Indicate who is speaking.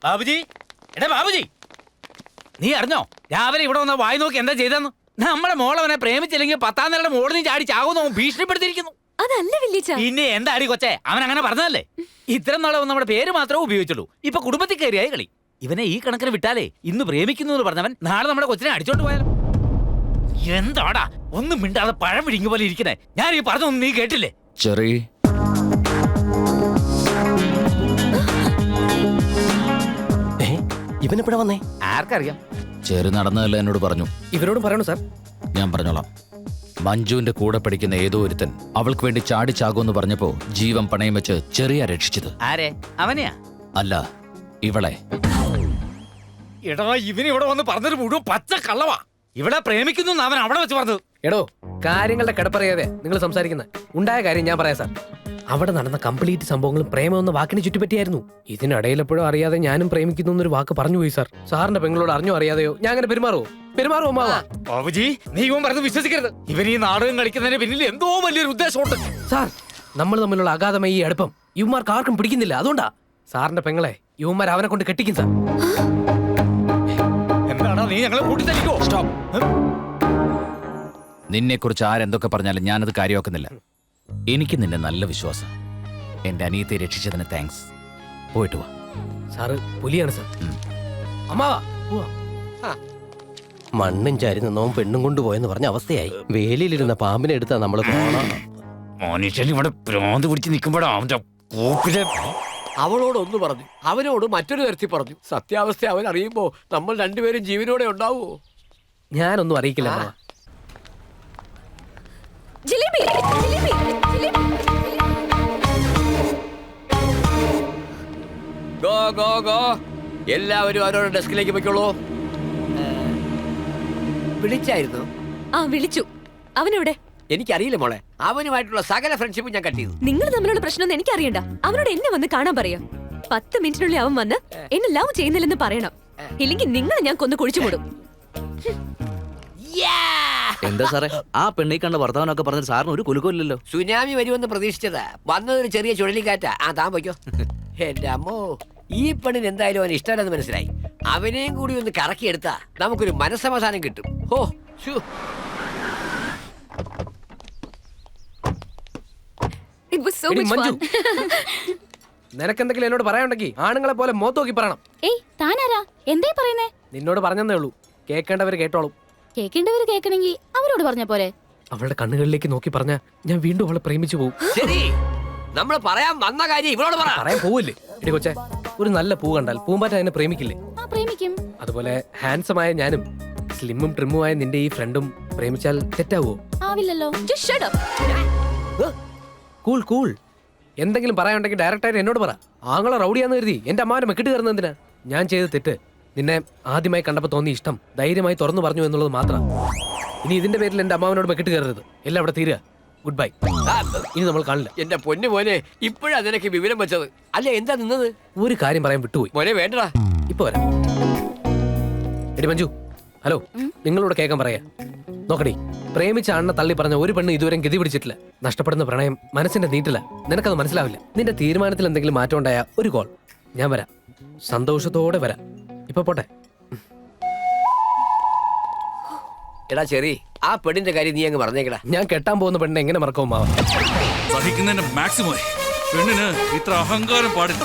Speaker 1: ബാബുജി, എടാ ബാബുജി, നീ അറിഞ്ഞോ രാവിലെ ഇവിടെ വന്ന വായി നോക്കി എന്താ ചെയ്തെന്ന്? നമ്മുടെ മോളവനെ പ്രേമിച്ചില്ലെങ്കിൽ 10ാം നിലയുടെ മോളിൽ നിന്ന് ചാടി ചാകുന്നു ഭീഷണിപ്പെടുത്തിയിരിക്കുന്നു.
Speaker 2: അതല്ല വല്യച്ഛ.
Speaker 1: പിന്നെ എന്താ അടി കൊച്ചേ, അവൻ അങ്ങനെ പറഞ്ഞതല്ലേ? ഇത്രയും നാളെ നമ്മുടെ പേര് മാത്രമേ ഉപയോഗിച്ചുള്ളൂ. ഇപ്പൊ കുടുംബത്തിൽ കയറിയായി കളി. ഇവനെ ഈ കണക്കിന് വിട്ടാലേ ഇന്ന് പ്രേമിക്കുന്നു എന്ന് പറഞ്ഞവൻ നാളെ നമ്മുടെ കൊച്ചിനെ അടിച്ചോണ്ട് പോയാലോ? എന്താടാ ഒന്നും മിണ്ടാതെ പഴം വിഴുങ്ങി പോലെ ഇരിക്കണേ? ഞാൻ ഈ പറഞ്ഞൊന്നും നീ കേട്ടില്ലേ?
Speaker 3: ചെറി,
Speaker 4: ഇവനെപ്പോഴാ വന്നേ?
Speaker 1: ആർക്കറിയാം?
Speaker 3: ചെറി നടന്നതല്ല എന്നോട് പറഞ്ഞു.
Speaker 4: ഇവരോട് പറയണോ സാർ?
Speaker 3: ഞാൻ പറഞ്ഞോളാം. മഞ്ജുവിന്റെ കൂടെ പഠിക്കുന്ന ഏതോ ഒരുത്തൻ അവൾക്ക് വേണ്ടി ചാടിച്ചാകുമെന്ന് പറഞ്ഞപ്പോ ജീവൻ പണയം വെച്ച് ചെറിയ രക്ഷിച്ചത്.
Speaker 1: ആരെ? അവനെയാ?
Speaker 3: അല്ല, ഇവളെ.
Speaker 1: എടാ, ഇവന് ഇവിടെ വന്ന് പറഞ്ഞൊരു മുഴുവൻ പച്ച കള്ളവാ. ഇവിടെ പ്രേമിക്കുന്നു അവൻ അവിടെ വെച്ച് പറഞ്ഞത്.
Speaker 4: എടോ, കാര്യങ്ങളുടെ കിടപ്പറിയാതെ നിങ്ങൾ സംസാരിക്കുന്നത്. ഉണ്ടായ കാര്യം ഞാൻ പറയാം സാർ. അവിടെ നടന്ന കംപ്ലീറ്റ് സംഭവങ്ങളും പ്രേമം എന്ന വാക്കിനെ ചുറ്റിപ്പറ്റിയായിരുന്നു. ഇതിനിടയിലെപ്പോഴും അറിയാതെ ഞാനും പ്രേമിക്കുന്നു എന്നൊരു വാക്ക് പറഞ്ഞു പോയി സാർ. സാറിന്റെ പെങ്ങളോട് അറിഞ്ഞോ അറിയാതെയോ ഞാൻ അങ്ങനെ പെരുമാറുമോ മാവാ?
Speaker 1: ബാബുജി, നീ ഇവൻ പറഞ്ഞത് വിശ്വസിക്കരുത്. ഇവൻ ഈ നാടകം കളിക്കുന്നതിന് പിന്നിൽ എന്തോ വലിയൊരു ഉദ്ദേശമുണ്ട്.
Speaker 4: സാർ, നമ്മൾ തമ്മിലുള്ള അഗാധമായ ഈ അടുപ്പം യുവമാർക്ക് ആർക്കും പിടിക്കുന്നില്ല. അതുകൊണ്ടാ സാറിന്റെ പെങ്ങളെ യുവമാർ അവനെ കൊണ്ട് കെട്ടിക്കും സാർ.
Speaker 1: എന്താടാ നീ ഞങ്ങളെ കൂട്ടിത്തലിക്കോ?
Speaker 3: സ്റ്റോപ്പ്. നിന്നെ കുറിച്ച് ആരെന്തൊക്കെ പറഞ്ഞാലും ഞാനത് കാര്യമാക്കുന്നില്ല. എനിക്ക് നിന്നെ നല്ല വിശ്വാസം. എന്റെ അനിയത്തെ രക്ഷിച്ചതിന് താങ്ക്സ്. പോയിട്ട് വാ.
Speaker 4: സാറ് പുലിയാണ് സാർ. അമ്മാവാ,
Speaker 5: മണ്ണും ചാരി നിന്നവൻ പെണ്ണും കൊണ്ടുപോയെന്ന് പറഞ്ഞ അവസ്ഥയായി. വേലിയിലിരുന്ന പാമ്പിനെ എടുത്താ നമ്മള്
Speaker 1: മനുഷ്യൻ ഇവിടെ ഭ്രാന്ത് പിടിച്ച് നിൽക്കുമ്പോഴാ അവന്റെ കൂപ്പിലെ.
Speaker 5: അവളോട് ഒന്ന് പറഞ്ഞു, അവനോട് മറ്റൊരു തരത്തിൽ പറഞ്ഞു. സത്യാവസ്ഥ അവൻ അറിയുമ്പോ നമ്മൾ രണ്ടുപേരും ജീവനോടെ ഉണ്ടാവുമോ?
Speaker 4: ഞാനൊന്നും അറിയിക്കില്ല അമ്മാവ.
Speaker 2: Jalebi, jalebi, jalebi.
Speaker 5: Go go go, എല്ലാവരും അവരോട് ഡെസ്കിലേക്ക് പൊയ്ക്കോളൂ. വിളിച്ചായിരുന്നു?
Speaker 2: ആ, വിളിച്ചു. അവനെവിടെ?
Speaker 5: എനിക്കറിയില്ല മോളെ. അവനുമായിട്ടുള്ള സകല ഫ്രണ്ട്ഷിപ്പും ഞാൻ കട്ട് ചെയ്തു.
Speaker 2: നിങ്ങൾ തമ്മിലുള്ള പ്രശ്നം എനിക്ക് അറിയണ്ട. അവനോട് എന്നെ വന്ന് കാണാൻ പറയാം. 10 മിനിറ്റിനുള്ളിൽ അവൻ വന്ന് എന്നെ ലവ് ചെയ്യുന്നില്ലെന്ന് പറയണം. ഇല്ലെങ്കിൽ നിങ്ങൾ ഞാൻ കൊന്നു കുഴിച്ചു മൂടും.
Speaker 6: എന്താ സാറേ, ആ പെണ്ണി കണ്ട വർത്തമാനമൊക്കെ പറഞ്ഞിട്ട് സാറിന് ഒരു കുലുക്കമില്ലല്ലോ.
Speaker 5: സുനാമി വരുമെന്ന് പ്രതീക്ഷിച്ചതാ. വന്നതൊരു ചെറിയ ചുഴലിക്കാറ്റാ. താൻ പൊയ്ക്കോ. എന്റെ അമ്മോ, ഈ പെണ്ണിന് എന്തായാലും അവന് ഇഷ്ടമല്ലെന്ന് മനസ്സിലായി. അവനെയും കൂടി ഒന്ന് കറക്കിയെടുത്താ നമുക്കൊരു മനസ്സമാധാനം കിട്ടും. ഓ
Speaker 2: It was so much fun.
Speaker 4: നിനക്കെന്തെങ്കിലും എന്നോട് പറയാനുണ്ടെങ്കിൽ ആണുങ്ങളെ പോലെ മോത്ത് നോക്കി പറയണം.
Speaker 7: ഏയ്, താനാരാ? എന്തേ പറയുന്നേ?
Speaker 4: നിന്നോട് പറഞ്ഞതേ ഉള്ളൂ. കേൾക്കേണ്ടവർ കേട്ടോളും.
Speaker 7: കേൾക്കേണ്ടവര് കേൾക്കണമെങ്കിൽ അവരോട് പറഞ്ഞ പോലെ.
Speaker 4: അവളുടെ കണ്ണുകളിലേക്ക് നോക്കി പറഞ്ഞ ഞാൻ വീണ്ടും അവളെ പ്രേമിച്ചു പോകും.
Speaker 5: ശരി, നമ്മൾ പറയാൻ വന്ന കാര്യം ഇവളോട്
Speaker 4: പറയാൻ പോവില്ലേ? എടി കൊച്ചേ, ഒരു നല്ല പൂ കണ്ടാൽ പൂമ്പാറ്റ അതിനെ പ്രേമിക്കില്ലേ?
Speaker 7: ആ, പ്രേമിക്കും.
Speaker 4: അതുപോലെ ഹാൻസമായ ഞാനും സ്ലിമ്മും ട്രിമ്മുമായ നിന്റെ ഈ ഫ്രണ്ടും പ്രേമിച്ചാൽ തെറ്റാവോ?
Speaker 7: ആവില്ലല്ലോ.
Speaker 2: Just shut up.
Speaker 4: Cool cool. എന്തെങ്കിലും പറയാനുണ്ടെങ്കിൽ ഡയറക്റ്റായിട്ട് എന്നോട് പറ. ആങ്ങളെ റൗഡിയാന്ന് കരുതി എന്റെ അമ്മാവനെ മെക്കിട്ട് കയറുന്ന എന്തിനാ? ഞാൻ ചെയ്ത തെറ്റ് നിന്നെ ആദ്യമായി കണ്ടപ്പോൾ തോന്നിയ ഇഷ്ടം ധൈര്യമായി തുറന്നു പറഞ്ഞു എന്നുള്ളത് മാത്രം. ഇനി ഇതിന്റെ പേരിൽ എന്റെ അമ്മാവനോട് മെക്കിട്ട് കയറരുത്. എല്ലാം അവിടെ തീരുക. Good bye. ഇനി നമ്മൾ കാണില്ല.
Speaker 5: എന്റെ പൊന്നു മോനെ, ഇപ്പോഴാ നിനക്ക് വിവരം വെച്ചത്. അല്ലെ എന്താ നിന്നത്?
Speaker 4: ഒരു കാര്യം പറയാൻ വിട്ടുപോയി
Speaker 5: മോനെ. വേണ്ടടാ,
Speaker 4: ഇപ്പൊ വരാം. എടി മഞ്ജു, ഹലോ. നിങ്ങളോട് കേൾക്കാൻ പറയാ. നോക്കടി, പ്രേമിച്ച അണ്ണ തള്ളി പറഞ്ഞ ഒരു പെണ്ണ് ഇതുവരെ ഗതി പിടിച്ചിട്ടില്ല. നഷ്ടപ്പെടുന്ന പ്രണയം മനസ്സിന്റെ നീട്ടില്ല. നിനക്കത് മനസ്സിലാവില്ല. നിന്റെ തീരുമാനത്തിൽ എന്തെങ്കിലും മാറ്റം ഉണ്ടായ ഒരു കോൾ. ഞാൻ വരാം, സന്തോഷത്തോടെ വരാം. ഇപ്പൊ പോട്ടെ.
Speaker 5: എടാ ചെറി, ആ പെണ്ണിന്റെ കാര്യം നീ അങ്ങ് പറഞ്ഞേക്കടാ.
Speaker 4: ഞാൻ കെട്ടാൻ പോകുന്ന പെണ്ണിനെ എങ്ങനെ മറക്കും മാവ?
Speaker 8: സഹിക്കുന്നതിന്റെ മാക്സിമം. പെണ്ണിന് ഇത്ര അഹങ്കാരം പാടില്ല.